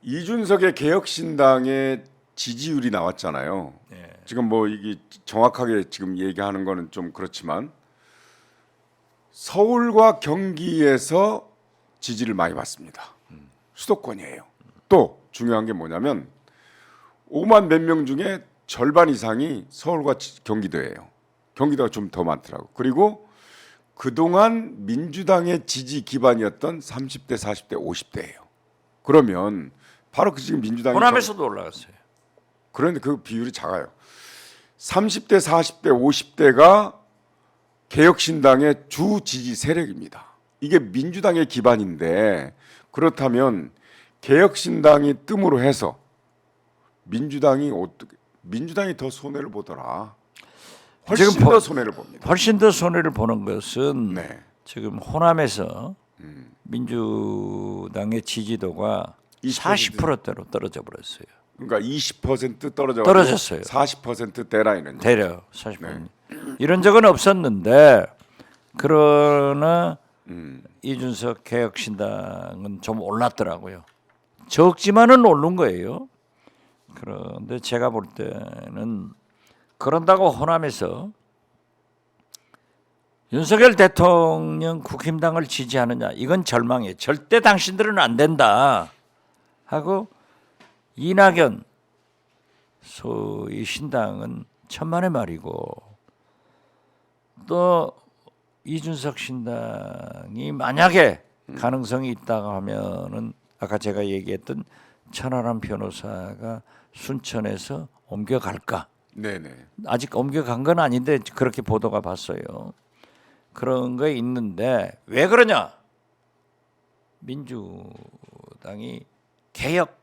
이준석의 개혁신당의 지지율이 나왔잖아요. 네. 지금 뭐 이게 정확하게 지금 얘기하는 거는 좀 그렇지만 서울과 경기에서 지지를 많이 받습니다. 수도권이에요. 또 중요한 게 뭐냐면 5만 몇 명 중에 절반 이상이 서울과 경기도예요. 경기도가 좀 더 많더라고. 그리고 그동안 민주당의 지지 기반이었던 30대, 40대, 50대예요. 그러면 바로 그 지금 민주당이 호남에서도 올라갔어요. 그런데 그 비율이 작아요. 30대, 40대, 50대가 개혁신당의 주 지지 세력입니다. 이게 민주당의 기반인데 그렇다면 개혁신당이 뜸으로 해서 민주당이 더 손해를 보더라. 훨씬 지금 더 손해를 봅니다. 훨씬 더 손해를 보는 것은 네. 지금 호남에서 민주당의 지지도가 40%대로 떨어져 버렸어요. 그러니까 20% 떨어졌어요. 40%대라는 대략 40%. 이런 적은 없었는데 그러나 이준석 개혁신당은 좀 올랐더라고요. 적지만은 오른 거예요. 그런데 제가 볼 때는 그런다고 호남에서 윤석열 대통령 국힘당을 지지하느냐 이건 절망이에요. 절대 당신들은 안 된다 하고 이낙연 소위 신당은 천만의 말이고 또 이준석 신당이 만약에 가능성이 있다고 하면은 아까 제가 얘기했던 천하람 변호사가 순천에서 옮겨갈까? 네네. 아직 옮겨간 건 아닌데 그렇게 보도가 봤어요. 그런 거 있는데 왜 그러냐? 민주당이 개혁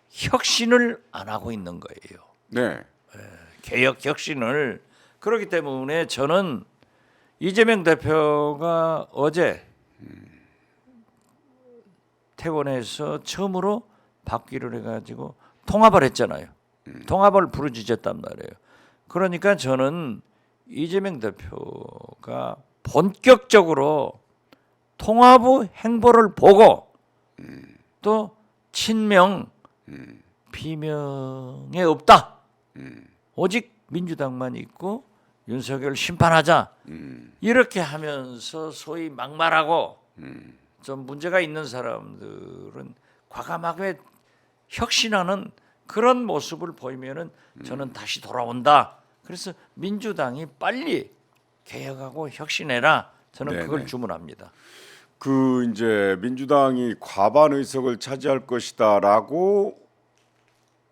혁신을 안 하고 있는 거예요. 네. 개혁 혁신을 그렇기 때문에 저는 이재명 대표가 어제 퇴원해서 처음으로 받기를 해가지고 통합을 했잖아요. 통합을 부르짖었단 말이에요. 그러니까 저는 이재명 대표가 본격적으로 통합의 행보를 보고 또 친명 비명에 없다. 오직 민주당만 있고 윤석열 심판하자. 이렇게 하면서 소위 막말하고 좀 문제가 있는 사람들은 과감하게 혁신하는 그런 모습을 보이면은 저는 다시 돌아온다. 그래서 민주당이 빨리 개혁하고 혁신해라. 저는 네네. 그걸 주문합니다. 그 이제 민주당이 과반 의석을 차지할 것이다라고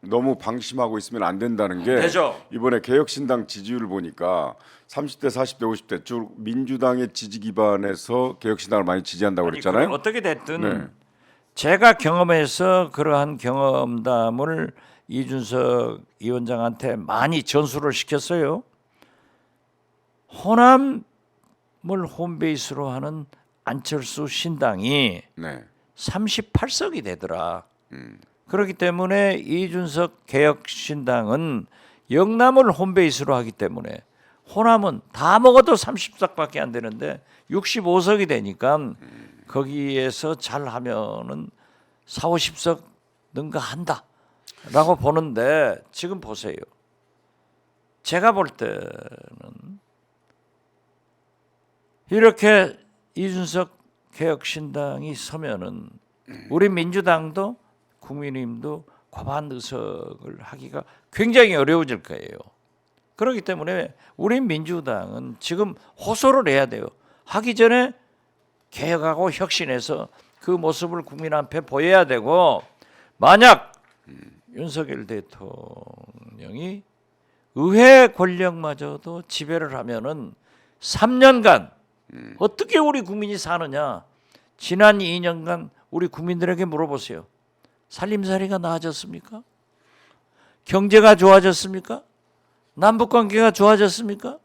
너무 방심하고 있으면 안 된다는 게 되죠. 이번에 개혁신당 지지율을 보니까 30대, 40대, 50대 쭉 민주당의 지지 기반에서 개혁신당을 많이 지지한다고 그랬잖아요. 어떻게 됐든 네. 제가 경험해서 그러한 경험담을 이준석 위원장한테 많이 전수를 시켰어요. 호남을 홈베이스로 하는 안철수 신당이 네. 38석이 되더라. 그렇기 때문에 이준석 개혁신당은 영남을 홈베이스로 하기 때문에 호남은 다 먹어도 30석밖에 안 되는데 65석이 되니까 거기에서 잘하면은 4, 50석 능가한다라고 보는데 지금 보세요. 제가 볼 때는 이렇게 이준석 개혁신당이 서면은 우리 민주당도 국민의힘도 과반 의석을 하기가 굉장히 어려워질 거예요. 그렇기 때문에 우리 민주당은 지금 호소를 해야 돼요. 하기 전에 개혁하고 혁신해서 그 모습을 국민 앞에 보여야 되고 만약 윤석열 대통령이 의회 권력마저도 지배를 하면은 3년간 어떻게 우리 국민이 사느냐? 지난 2년간 우리 국민들에게 물어보세요. 살림살이가 나아졌습니까? 경제가 좋아졌습니까? 남북관계가 좋아졌습니까?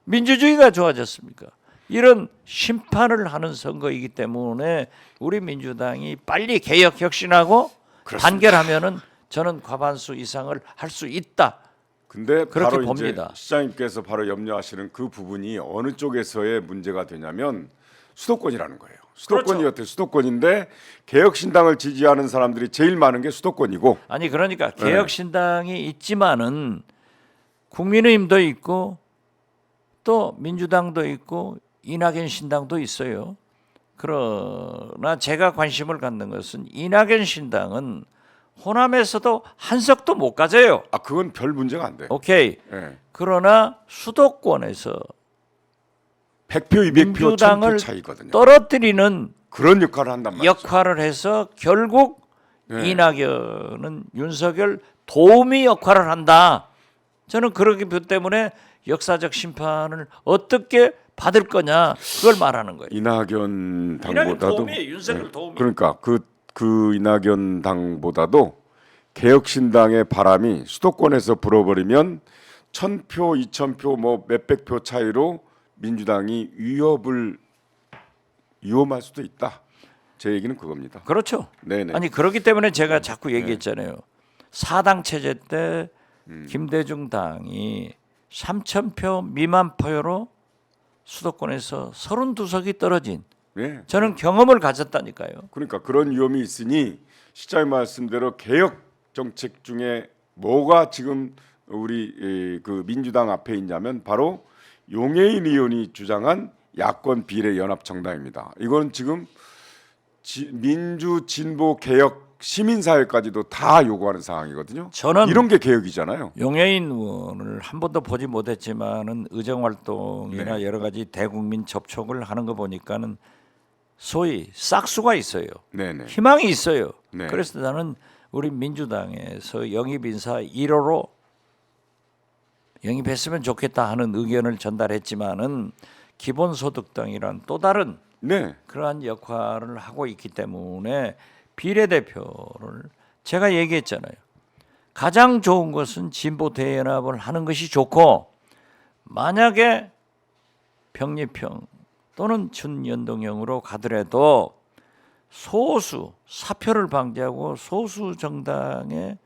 민주주의가 좋아졌습니까? 이런 심판을 하는 선거이기 때문에 우리 민주당이 빨리 개혁 혁신하고 그렇습니다. 단결하면은 저는 과반수 이상을 할 수 있다. 근데 그렇게 바로 봅니다. 이제 시장님께서 바로 염려하시는 그 부분이 어느 쪽에서의 문제가 되냐면 수도권이라는 거예요. 수도권이었대요. 수도권인데 개혁신당을 지지하는 사람들이 제일 많은 게 수도권이고. 아니 그러니까 개혁신당이 있지만은 국민의힘도 있고 또 민주당도 있고 이낙연 신당도 있어요. 그러나 제가 관심을 갖는 것은 이낙연 신당은 호남에서도 한 석도 못 가져요. 아 그건 별 문제가 안 돼. 오케이. 예. 그러나 수도권에서 100표, 200표, 민주당을 1000표 차이거든요. 떨어뜨리는 그런 역할을 한단 말이죠. 역할을 해서 결국 네. 이낙연은 윤석열 도우미 역할을 한다. 저는 그렇기 때문에 역사적 심판을 어떻게 받을 거냐 그걸 말하는 거예요. 이낙연 이낙연 당보다도 도우미예요. 윤석열 도우미. 그러니까 그 이낙연 당보다도 개혁신당의 바람이 수도권에서 불어버리면 1000표, 2000표 뭐 몇백 표 차이로 민주당이 위험할 수도 있다. 제 얘기는 그겁니다. 그렇죠. 네네. 아니 그렇기 때문에 제가 자꾸 얘기했잖아요. 사당 체제 때 김대중 당이 3000표 미만 표로 수도권에서 32석이 떨어진 네. 저는 경험을 가졌다니까요. 그러니까 그런 위험이 있으니 시장님 말씀대로 개혁 정책 중에 뭐가 지금 우리 그 민주당 앞에 있냐면 바로 용해인 의원이 주장한 야권 비례 연합 정당입니다. 이건 지금 민주 진보 개혁 시민사회까지도 다 요구하는 상황이거든요. 저는 이런 게 개혁이잖아요. 용해인 의원을 한 번도 보지 못했지만은 의정 활동이나 네. 여러 가지 대국민 접촉을 하는 거 보니까는 소위 싹수가 있어요. 네네. 희망이 있어요. 네. 그래서 나는 우리 민주당에서 영입 인사 1호로 영입했으면 좋겠다 하는 의견을 전달했지만은 기본소득당이란 또 다른 네. 그러한 역할을 하고 있기 때문에 비례대표를 제가 얘기했잖아요. 가장 좋은 것은 진보 대연합을 하는 것이 좋고 만약에 병립형 또는 준연동형으로 가더라도 소수 사표를 방지하고 소수 정당의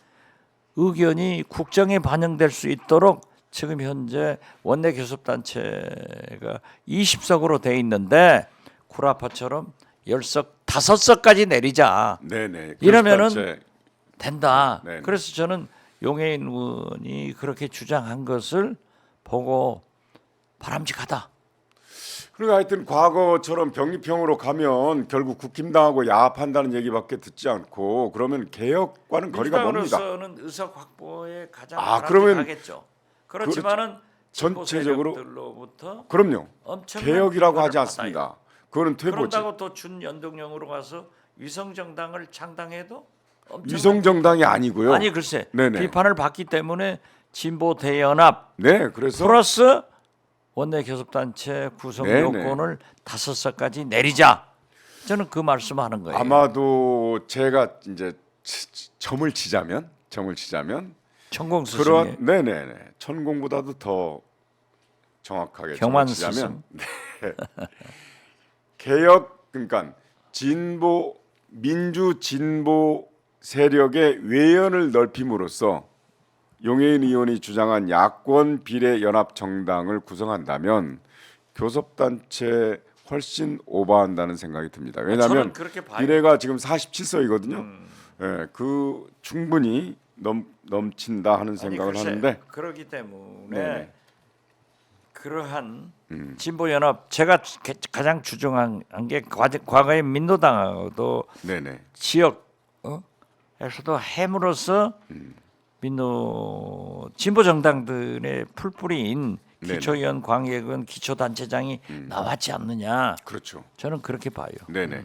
의견이 국정에 반영될 수 있도록 지금 현재 원내 교섭단체가 20석으로 돼 있는데 쿠라파처럼 10석, 5석까지 내리자. 네네. 이러면은 교섭단체. 된다. 네네. 그래서 저는 용해인 의원이 그렇게 주장한 것을 보고 바람직하다. 그러니까 하여튼 과거처럼 병립형으로 가면 결국 국힘당하고 야합한다는 얘기밖에 듣지 않고 그러면 개혁과는 거리가 멉니다. 민주당으로서는 의석 확보에 가장 그러면 바람직하겠죠. 그렇지만은 전체적으로 세력들로부터 그럼요. 엄청난 개혁이라고 비판을 하지 않습니다. 받아요. 그거는 퇴보지. 그런다고 또 준연동형으로 가서 위성정당을 창당해도 엄청난 위성정당이 아니고요. 아니 글쎄 네네. 비판을 받기 때문에 진보 대연합 네, 그래서 플러스 원내 교섭단체 구성 네네. 요건을 5석까지 내리자. 저는 그 말씀하는 거예요. 아마도 제가 이제 점을 치자면 천공 스승이 그런 네네네 천공보다도 더 정확하게 경만 점을 치자면 스승. 개혁 그러니까 진보 민주 진보 세력의 외연을 넓힘으로써 용해인 의원이 주장한 야권 비례 연합 정당을 구성한다면 교섭단체 훨씬 오버한다는 생각이 듭니다. 저는 왜냐하면 그렇게 봐요. 비례가 지금 47석이거든요. 예, 그 충분히 넘친다 하는 생각을 글쎄, 하는데 그렇기 때문에 네네. 그러한 진보연합 제가 가장 주장한 게 과거에 민노당하고도 네네 지역에서도 해물어서 진보 정당들의 풀뿌리인 네네. 기초위원, 광역은 기초단체장이 나왔지 않느냐. 그렇죠. 저는 그렇게 봐요. 네네.